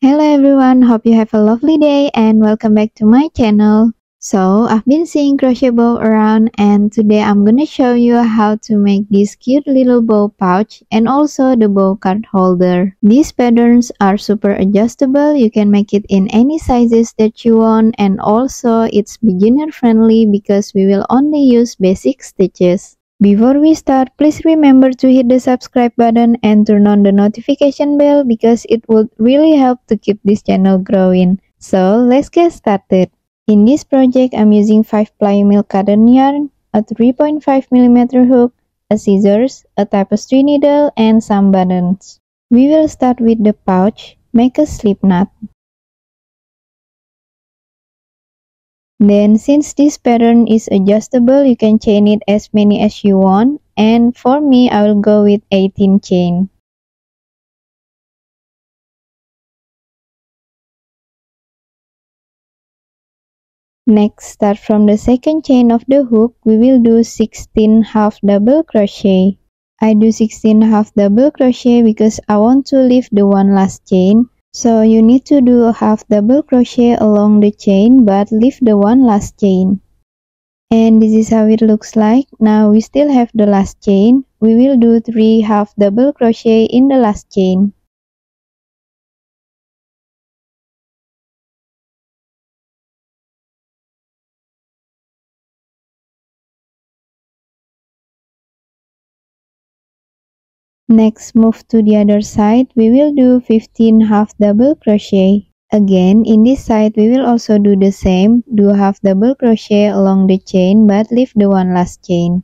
Hello everyone, hope you have a lovely day and welcome back to my channel. So, I've been seeing crochet bow around and today I'm gonna show you how to make this cute little bow pouch and also the bow card holder. These patterns are super adjustable, you can make it in any sizes that you want, and also it's beginner friendly because we will only use basic stitches. Before we start, please remember to hit the subscribe button and turn on the notification bell because it would really help to keep this channel growing. So, let's get started. In this project, I'm using 5-ply milk cotton yarn, a 3.5mm hook, a scissors, a tapestry needle, and some buttons. We will start with the pouch. Make a slip knot. Then, since this pattern is adjustable, you can chain it as many as you want. And for me, I will go with 18 chain. Next, start from the second chain of the hook. We will do 16 half double crochet. I do 16 half double crochet because I want to leave the one last chain. So you need to do a half double crochet along the chain but leave the one last chain. And this is how it looks like. Now we still have the last chain. We will do 3 half double crochet in the last chain. Next, move to the other side. We will do 15 half double crochet. Again, in this side, we will also do the same. Do half double crochet along the chain but leave the one last chain.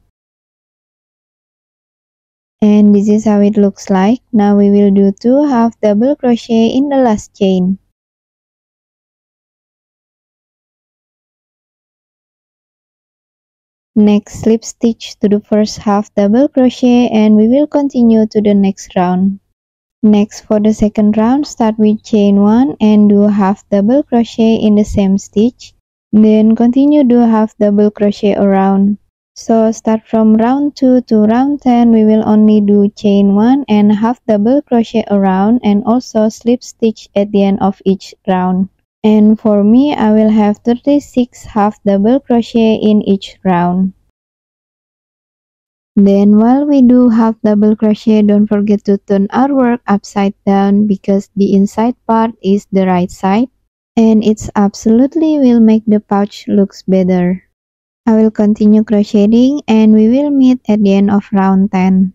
And this is how it looks like. Now we will do 2 half double crochet in the last chain. Next, slip stitch to the first half double crochet and we will continue to the next round. Next, for the second round, start with chain 1 and do half double crochet in the same stitch. Then continue do half double crochet around. So start from round 2 to round 10, we will only do chain 1 and half double crochet around and also slip stitch at the end of each round. And for me, I will have 36 half double crochet in each round. Then while we do half double crochet, don't forget to turn our work upside down because the inside part is the right side. And it's absolutely will make the pouch looks better. I will continue crocheting and we will meet at the end of round 10.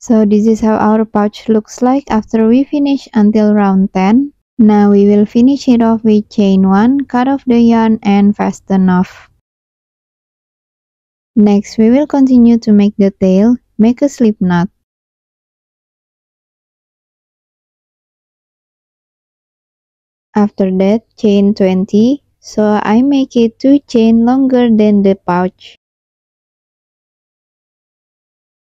So this is how our pouch looks like after we finish until round 10. Now we will finish it off with chain 1, cut off the yarn and fasten off. Next, we will continue to make the tail. Make a slip knot. After that, chain 20. So I make it 2 chain longer than the pouch.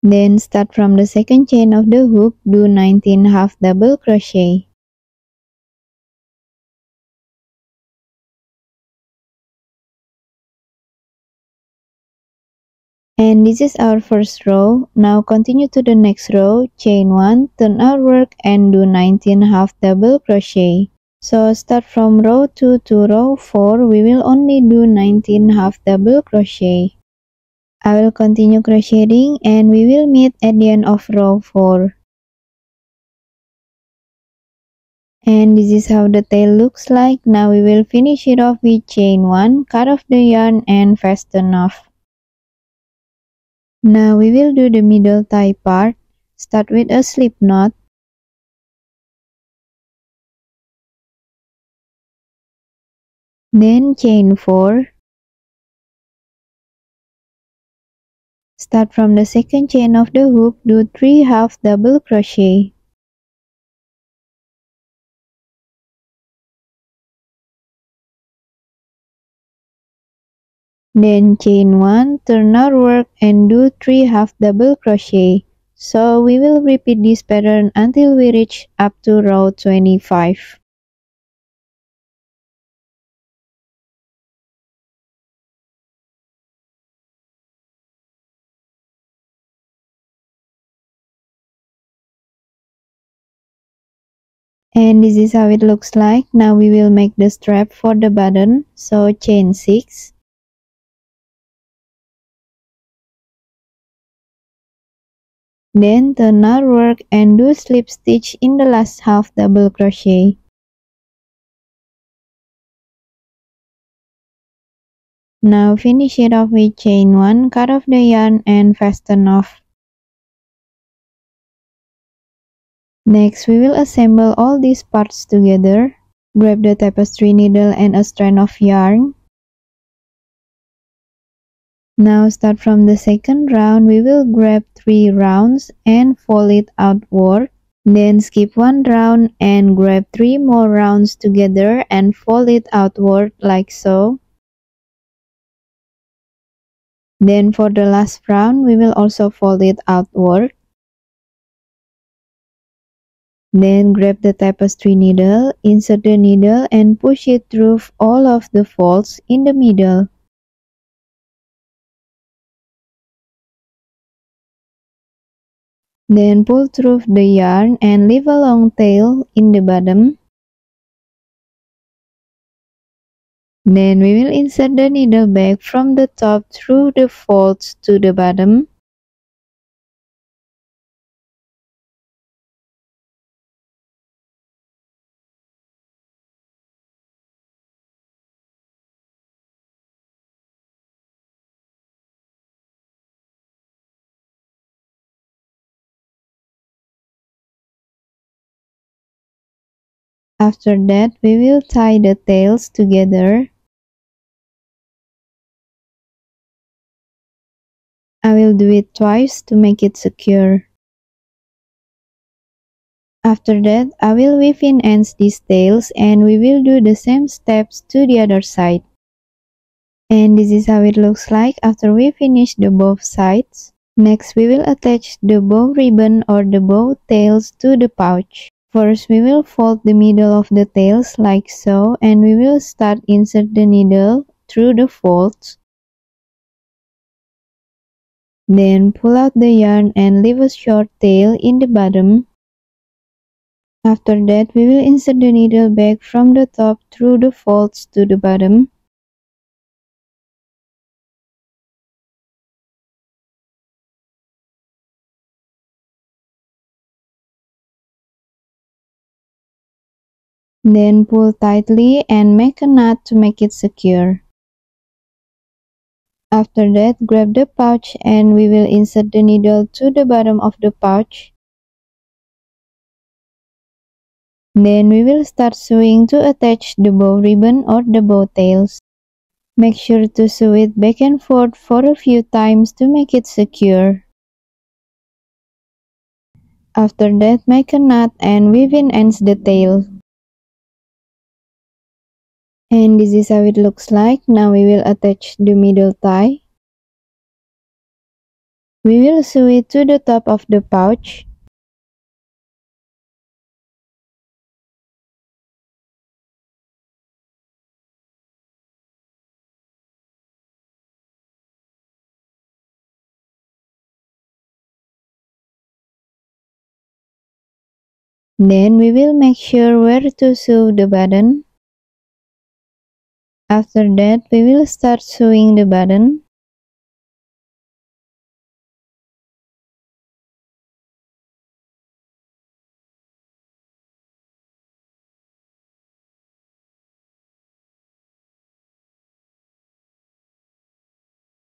Then start from the second chain of the hook, do 19 half double crochet. And this is our first row. Now continue to the next row, chain 1, turn our work and do 19 half double crochet. So start from row 2 to row 4, we will only do 19 half double crochet. I will continue crocheting and we will meet at the end of row 4. And this is how the tail looks like. Now we will finish it off with chain 1, cut off the yarn and fasten off. Now we will do the middle tie part. Start with a slip knot. Then chain 4. Start from the second chain of the hook, do 3 half double crochet. Then chain 1, turn outward and do 3 half double crochet. So we will repeat this pattern until we reach up to row 25. And this is how it looks like. Now we will make the strap for the button. So chain 6. Then turn outward and do slip stitch in the last half double crochet. Now finish it off with chain 1, cut off the yarn and fasten off. Next, we will assemble all these parts together. Grab the tapestry needle and a strand of yarn. Now start from the second round. We will grab 3 rounds and fold it outward. Then skip 1 round and grab 3 more rounds together and fold it outward like so. Then for the last round, we will also fold it outward. Then grab the tapestry needle, insert the needle and push it through all of the folds in the middle. Then pull through the yarn and leave a long tail in the bottom. Then we will insert the needle back from the top through the folds to the bottom. After that, we will tie the tails together. I will do it twice to make it secure. After that, I will weave in ends these tails and we will do the same steps to the other side. And this is how it looks like after we finish the both sides. Next, we will attach the bow ribbon or the bow tails to the pouch. First, we will fold the middle of the tails like so and we will start insert the needle through the folds. Then pull out the yarn and leave a short tail in the bottom. After that, we will insert the needle back from the top through the folds to the bottom. Then pull tightly and make a knot to make it secure. After that, grab the pouch and we will insert the needle to the bottom of the pouch. Then we will start sewing to attach the bow ribbon or the bow tails. Make sure to sew it back and forth for a few times to make it secure. After that, make a knot and weave in ends the tail. And this is how it looks like. Now we will attach the middle tie. We will sew it to the top of the pouch. Then we will make sure where to sew the button. After that, we will start sewing the button.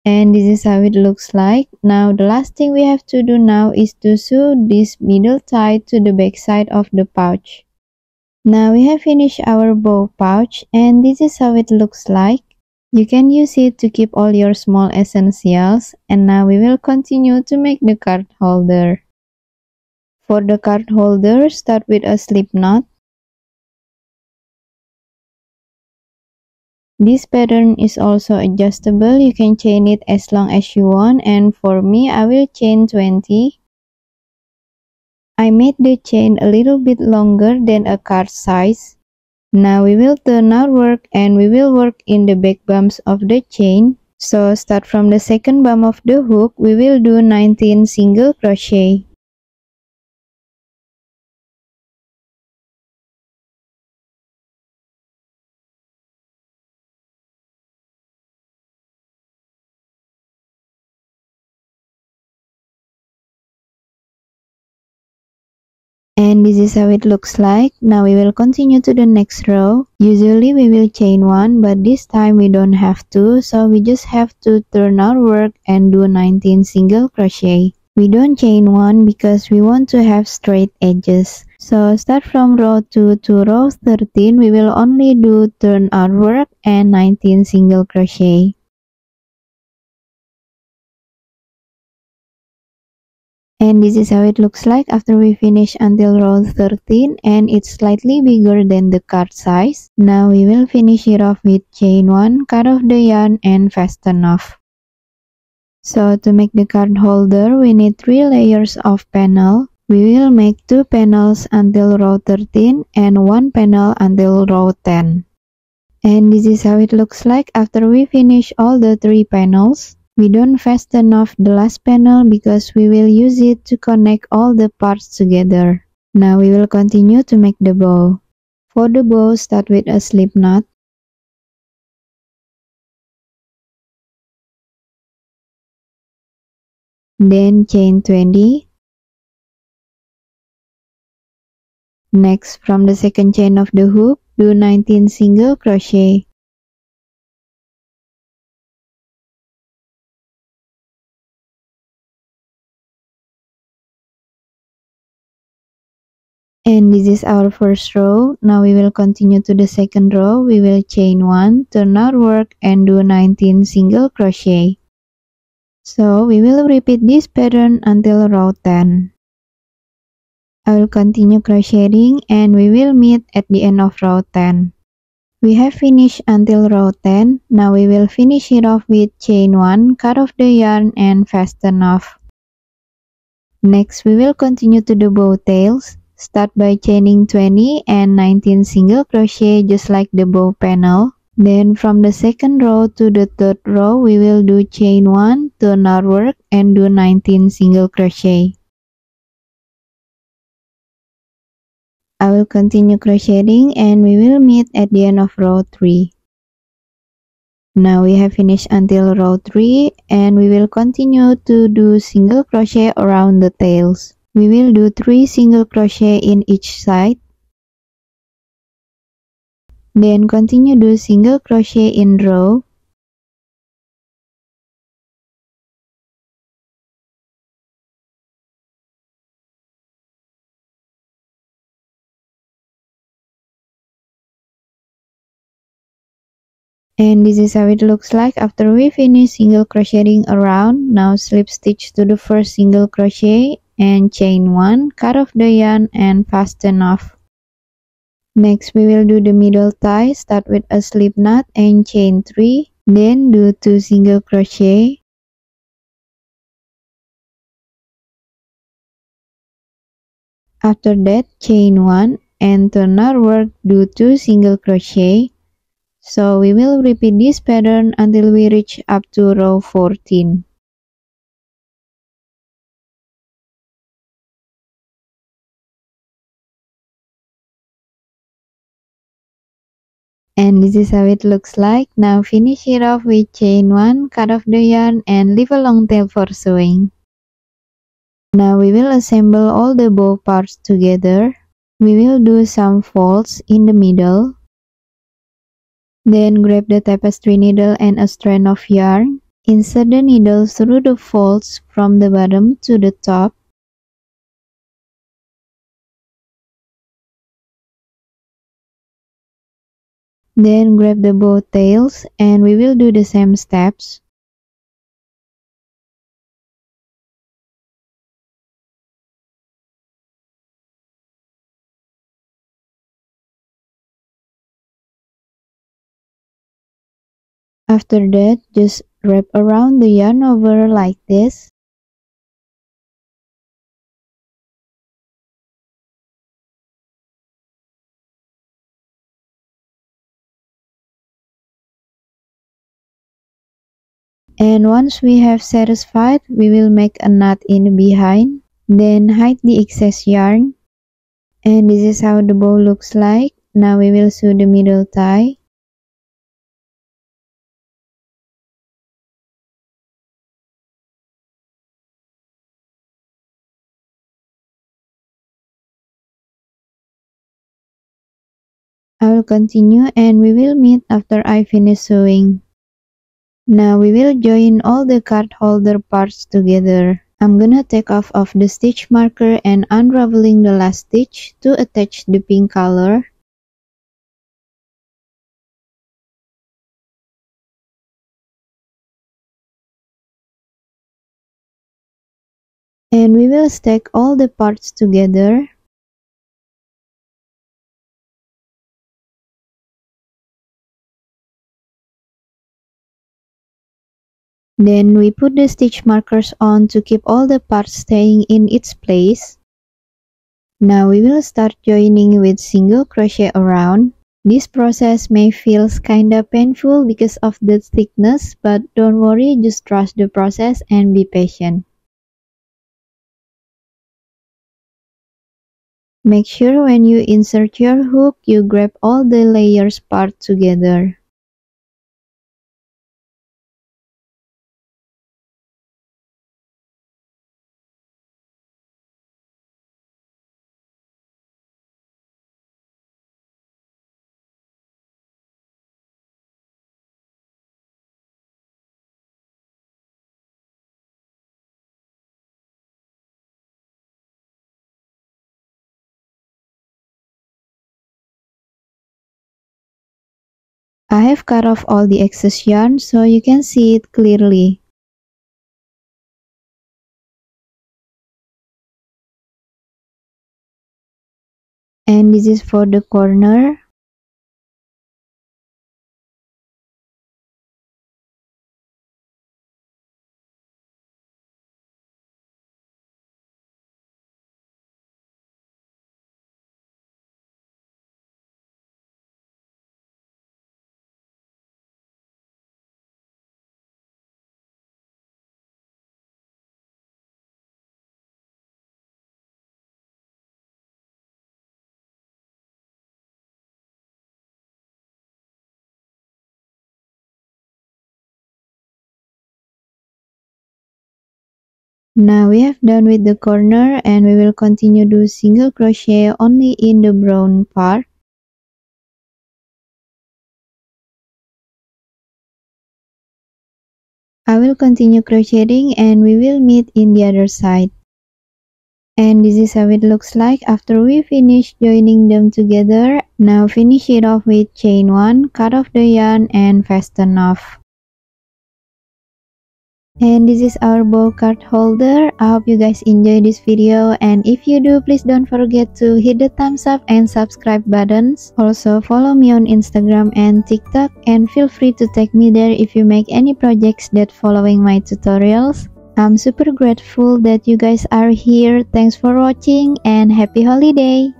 And this is how it looks like. Now the last thing we have to do now is to sew this middle tie to the back side of the pouch. Now we have finished our bow pouch and this is how it looks like. You can use it to keep all your small essentials. And now we will continue to make the card holder. For the card holder, start with a slip knot. This pattern is also adjustable. You can chain it as long as you want, and for me, I will chain 20. I made the chain a little bit longer than a card size. Now we will turn our work and we will work in the back bumps of the chain. So start from the second bump of the hook, we will do 19 single crochet. And this is how it looks like. Now we will continue to the next row. Usually we will chain 1, but this time we don't have to, so we just have to turn our work and do 19 single crochet. We don't chain 1 because we want to have straight edges. So start from row 2 to row 13, we will only do turn our work and 19 single crochet. And this is how it looks like after we finish until row 13, and it's slightly bigger than the card size. Now we will finish it off with chain 1, cut off the yarn and fasten off. So to make the card holder, we need 3 layers of panel. We will make 2 panels until row 13 and 1 panel until row 10. And this is how it looks like after we finish all the 3 panels. We don't fasten off the last panel because we will use it to connect all the parts together. Now we will continue to make the bow. For the bow, start with a slip knot. Then chain 20. Next, from the second chain of the hook, do 19 single crochet. And this is our first row. Now we will continue to the second row. We will chain 1, turn our work and do 19 single crochet. So we will repeat this pattern until row 10. I will continue crocheting and we will meet at the end of row 10. We have finished until row 10. Now we will finish it off with chain 1, cut off the yarn and fasten off. Next we will continue to the bow tails. Start by chaining 20 and 19 single crochet just like the bow panel. Then from the second row to the third row, we will do chain 1, turn our work and do 19 single crochet. I will continue crocheting and we will meet at the end of row 3. Now we have finished until row 3 and we will continue to do single crochet around the tails. We will do 3 single crochet in each side. Then continue do single crochet in row. And this is how it looks like after we finish single crocheting around. Now slip stitch to the first single crochet and chain 1, cut off the yarn and fasten off. Next we will do the middle tie. Start with a slip knot and chain 3, then do 2 single crochet. After that, chain 1 and turn our work, do 2 single crochet. So we will repeat this pattern until we reach up to row 14. And this is how it looks like. Now finish it off with chain 1, cut off the yarn and leave a long tail for sewing. Now we will assemble all the bow parts together. We will do some folds in the middle. Then grab the tapestry needle and a strand of yarn. Insert the needle through the folds from the bottom to the top. Then grab the bow tails and we will do the same steps. After that, just wrap around the yarn over like this. And once we have satisfied, we will make a knot in behind, then hide the excess yarn. And this is how the bow looks like. Now we will sew the middle tie. I will continue and we will meet after I finish sewing. Now we will join all the card holder parts together. I'm gonna take off of the stitch marker and unraveling the last stitch to attach the pink color. And we will stack all the parts together. Then we put the stitch markers on to keep all the parts staying in its place. Now we will start joining with single crochet around. This process may feel kinda painful because of the thickness, but don't worry, just trust the process and be patient. Make sure when you insert your hook, you grab all the layers part together. I have cut off all the excess yarn so you can see it clearly. And this is for the corner. Now we have done with the corner and we will continue do single crochet only in the brown part. I will continue crocheting and we will meet in the other side. And this is how it looks like after we finish joining them together. Now finish it off with chain 1, cut off the yarn and fasten off. And this is our bow card holder. I hope you guys enjoy this video, and if you do, please don't forget to hit the thumbs up and subscribe buttons. Also follow me on Instagram and TikTok, and feel free to tag me there if you make any projects that following my tutorials. I'm super grateful that you guys are here. Thanks for watching and happy holiday!